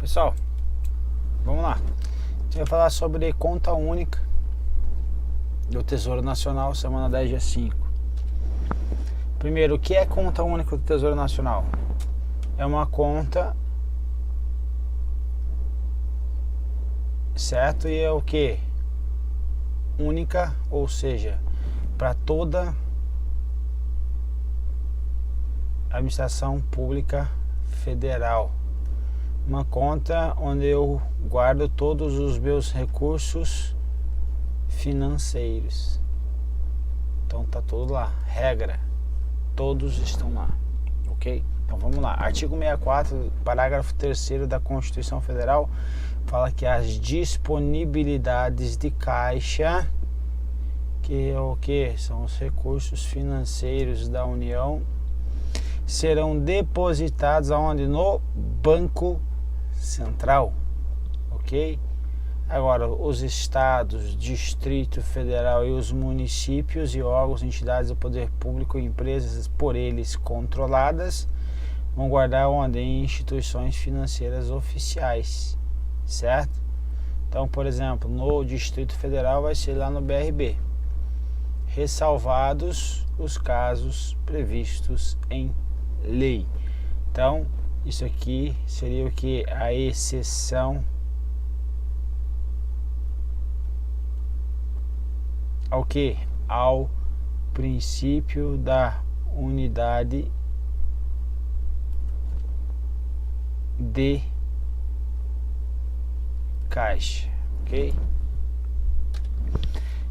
Pessoal, vamos lá. A gente vai falar sobre conta única do Tesouro Nacional, semana 10, dia 5. Primeiro, o que é conta única do Tesouro Nacional? É uma conta, certo? E é o que? Única, ou seja, para toda a administração pública federal. Uma conta onde eu guardo todos os meus recursos financeiros. Então tá tudo lá, regra, todos estão lá, ok? Então vamos lá, artigo 64, parágrafo 3º da Constituição Federal fala que as disponibilidades de caixa, que é o que? São os recursos financeiros da União, serão depositados aonde? No Banco Central, ok? Agora, os estados, Distrito Federal e os municípios e órgãos, entidades do poder público e empresas por eles controladas vão guardar onde? Em instituições financeiras oficiais, certo? Então, por exemplo, no Distrito Federal vai ser lá no BRB, ressalvados os casos previstos em lei. Então, isso aqui seria o que? A exceção ao que? Ao princípio da unidade de caixa, ok?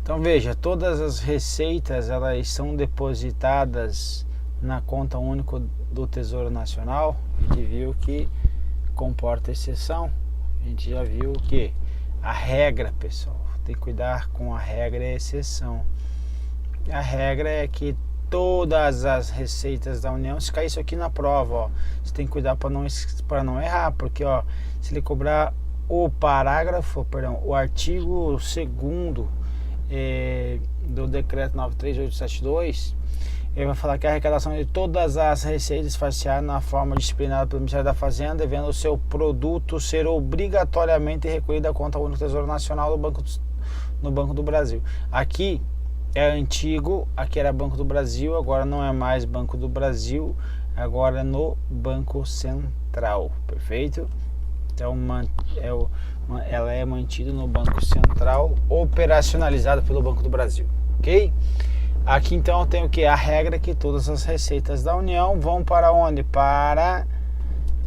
Então veja, todas as receitas elas são depositadas na conta única do Tesouro Nacional. A gente viu que comporta exceção. A gente já viu o que? A regra, pessoal. Tem que cuidar com a regra e a exceção. A regra é que todas as receitas da União, se cair isso aqui na prova, ó, você tem que cuidar para não errar, porque ó, se ele cobrar o parágrafo, perdão, o artigo 2º do decreto 93872, ele vai falar que a arrecadação de todas as receitas faciais na forma disciplinada pelo Ministério da Fazenda, devendo o seu produto ser obrigatoriamente recolhido da conta única do Tesouro Nacional no Banco do Brasil. Aqui é antigo, aqui era Banco do Brasil, agora não é mais Banco do Brasil, agora é no Banco Central, perfeito? Então ela é mantida no Banco Central, operacionalizada pelo Banco do Brasil, ok? Aqui então tem o que? A regra é que todas as receitas da União vão para onde? Para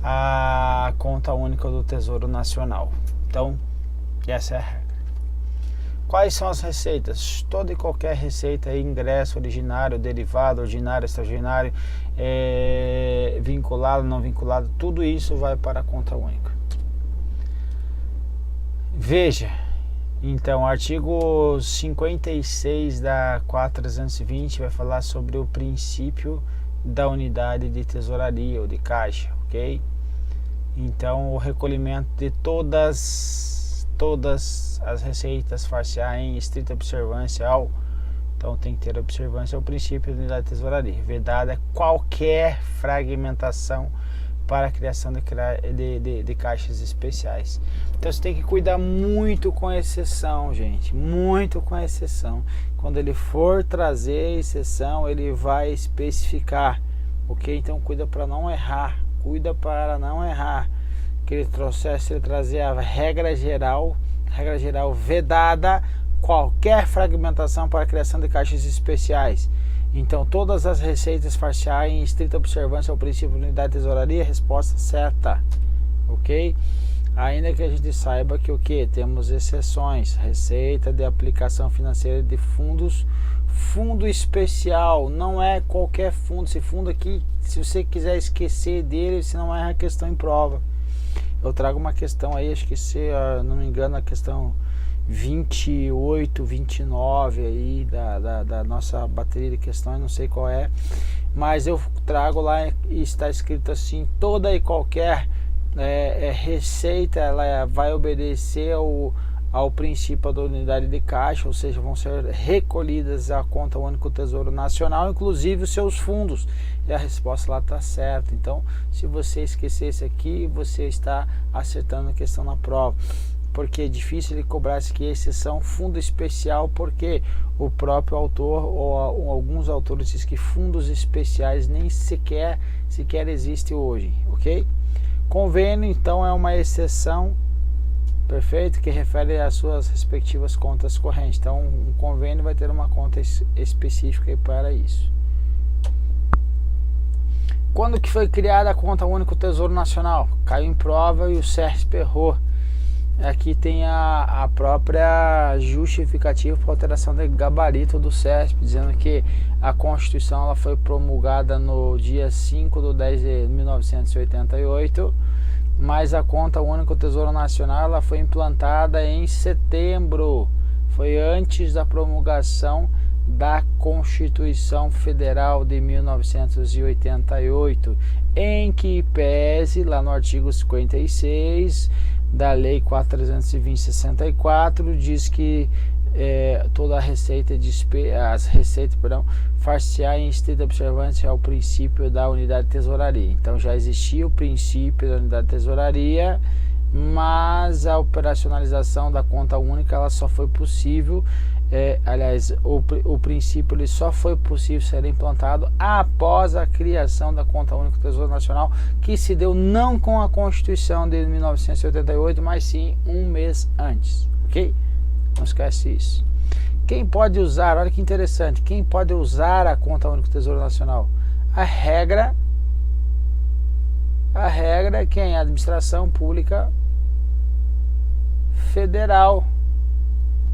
a conta única do Tesouro Nacional. Então, essa é a regra. Quais são as receitas? Toda e qualquer receita, ingresso originário, derivado, ordinário, extraordinário, vinculado, não vinculado, tudo isso vai para a conta única. Veja, então, o artigo 56 da 4320 vai falar sobre o princípio da unidade de tesouraria ou de caixa, ok? Então, o recolhimento de todas as receitas far-se-á em estrita observância então tem que ter observância ao princípio da unidade de tesouraria, vedada qualquer fragmentação para a criação de caixas especiais. Então você tem que cuidar muito com a exceção, gente, muito com a exceção. Quando ele for trazer exceção, ele vai especificar, ok? Então cuida para não errar, que ele trouxesse, ele trazer a regra geral vedada qualquer fragmentação para a criação de caixas especiais. Então, todas as receitas far-se-á em estrita observância ao princípio de unidade de tesouraria, resposta certa, ok? Ainda que a gente saiba que o que? Temos exceções, receita de aplicação financeira de fundos, fundo especial, não é qualquer fundo, esse fundo aqui, se você quiser esquecer dele, se não é a questão em prova. Eu trago uma questão aí, acho que se não me engano, a questão 28, 29 aí da nossa bateria de questões, não sei qual é, mas eu trago lá e está escrito assim: toda e qualquer receita ela vai obedecer ao princípio da unidade de caixa, ou seja, vão ser recolhidas à conta única do Tesouro Nacional, inclusive os seus fundos. E a resposta lá está certa. Então, se você esquecer isso aqui, você está acertando a questão na prova. Porque é difícil ele cobrar isso aqui, exceção fundo especial, porque o próprio autor ou alguns autores dizem que fundos especiais nem sequer existe hoje, ok? Convênio, então, é uma exceção, perfeito, que refere às suas respectivas contas correntes. Então, um convênio vai ter uma conta específica para isso. Quando que foi criada a conta única do Tesouro Nacional? Caiu em prova e o CESP errou. Aqui tem a própria justificativa para alteração de gabarito do CESP, dizendo que a Constituição ela foi promulgada no dia 5/10/1988, mas a conta única do Tesouro Nacional ela foi implantada em setembro, foi antes da promulgação da Constituição Federal de 1988, em que pese lá no artigo 56 da Lei 4.320/64 diz que toda a receita far-se-á em estrita observância ao princípio da unidade de tesouraria. Então já existia o princípio da unidade de tesouraria, mas a operacionalização da conta única ela só foi possível, o princípio ele só foi possível ser implantado após a criação da conta única do Tesouro Nacional, que se deu não com a Constituição de 1988, mas sim um mês antes, ok? Não esquece isso. Quem pode usar, olha que interessante, quem pode usar a conta única do Tesouro Nacional? A regra é quem? A Administração Pública Federal.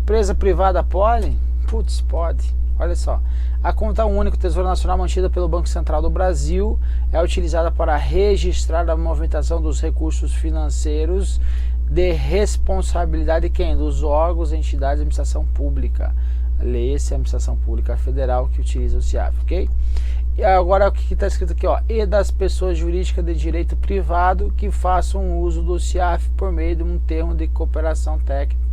Empresa privada pode? Putz, pode. Olha só. A conta única do Tesouro Nacional mantida pelo Banco Central do Brasil é utilizada para registrar a movimentação dos recursos financeiros de responsabilidade de quem? Dos órgãos e entidades de administração pública. Lei-se a Administração Pública Federal que utiliza o CIAF, ok? E agora o que está escrito aqui, ó? E das pessoas jurídicas de direito privado que façam uso do CIAF por meio de um termo de cooperação técnica.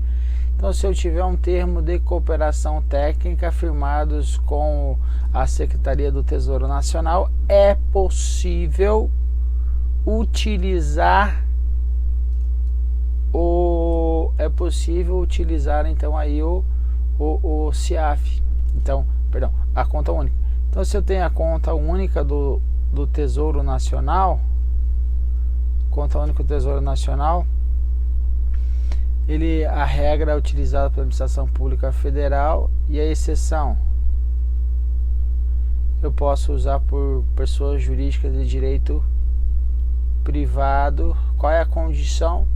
Então, se eu tiver um termo de cooperação técnica firmados com a Secretaria do Tesouro Nacional, é possível utilizar então aí o CIAF. Então, perdão, a conta única. Então, se eu tenho a conta única do Tesouro Nacional, a regra é utilizada pela Administração Pública Federal e a exceção eu posso usar por pessoas jurídicas de direito privado. Qual é a condição?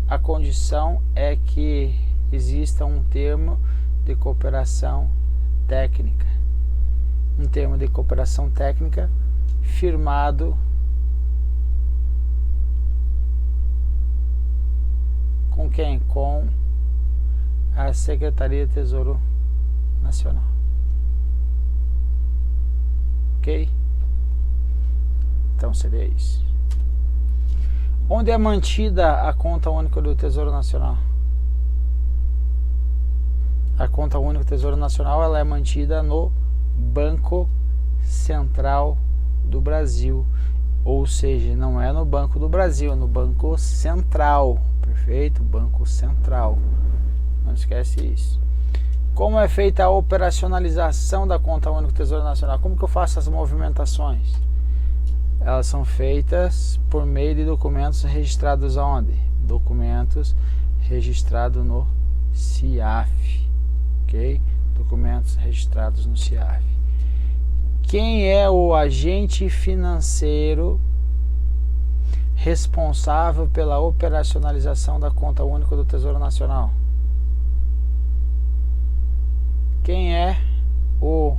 A condição é que exista um termo de cooperação técnica. Um termo de cooperação técnica firmado com quem? Com a Secretaria do Tesouro Nacional. Ok? Então seria isso. Onde é mantida a conta única do Tesouro Nacional? A conta única do Tesouro Nacional ela é mantida no Banco Central do Brasil. Ou seja, não é no Banco do Brasil, é no Banco Central. Perfeito? Banco Central. Não esquece isso. Como é feita a operacionalização da conta única do Tesouro Nacional? Como que eu faço as movimentações? Elas são feitas por meio de documentos registrados aonde? Documentos registrados no CIAF. Ok? Documentos registrados no CIAF. Quem é o agente financeiro responsável pela operacionalização da conta única do Tesouro Nacional? Quem é o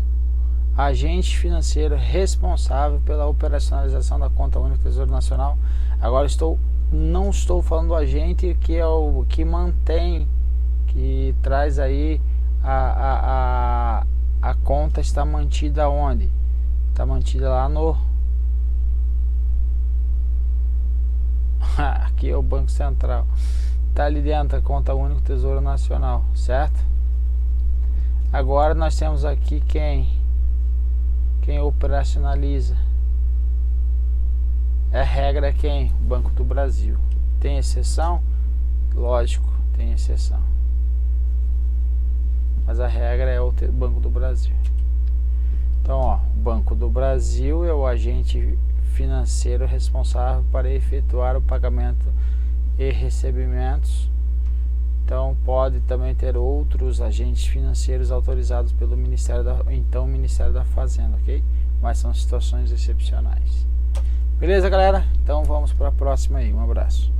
agente financeiro responsável pela operacionalização da conta única do Tesouro Nacional? Agora não estou falando do agente que é o que mantém, que traz aí a conta está mantida onde? Está mantida lá no aqui é o Banco Central. tá ali dentro, a conta única do Tesouro Nacional, certo? Agora nós temos aqui quem operacionaliza. A regra é quem? O Banco do Brasil. Tem exceção? Lógico, tem exceção. Mas a regra é o Banco do Brasil. Então, ó, o Banco do Brasil é o agente financeiro responsável para efetuar o pagamento e recebimentos. Então, pode também ter outros agentes financeiros autorizados pelo Ministério da Fazenda, ok? Mas são situações excepcionais. Beleza, galera? Então vamos para a próxima aí. Um abraço.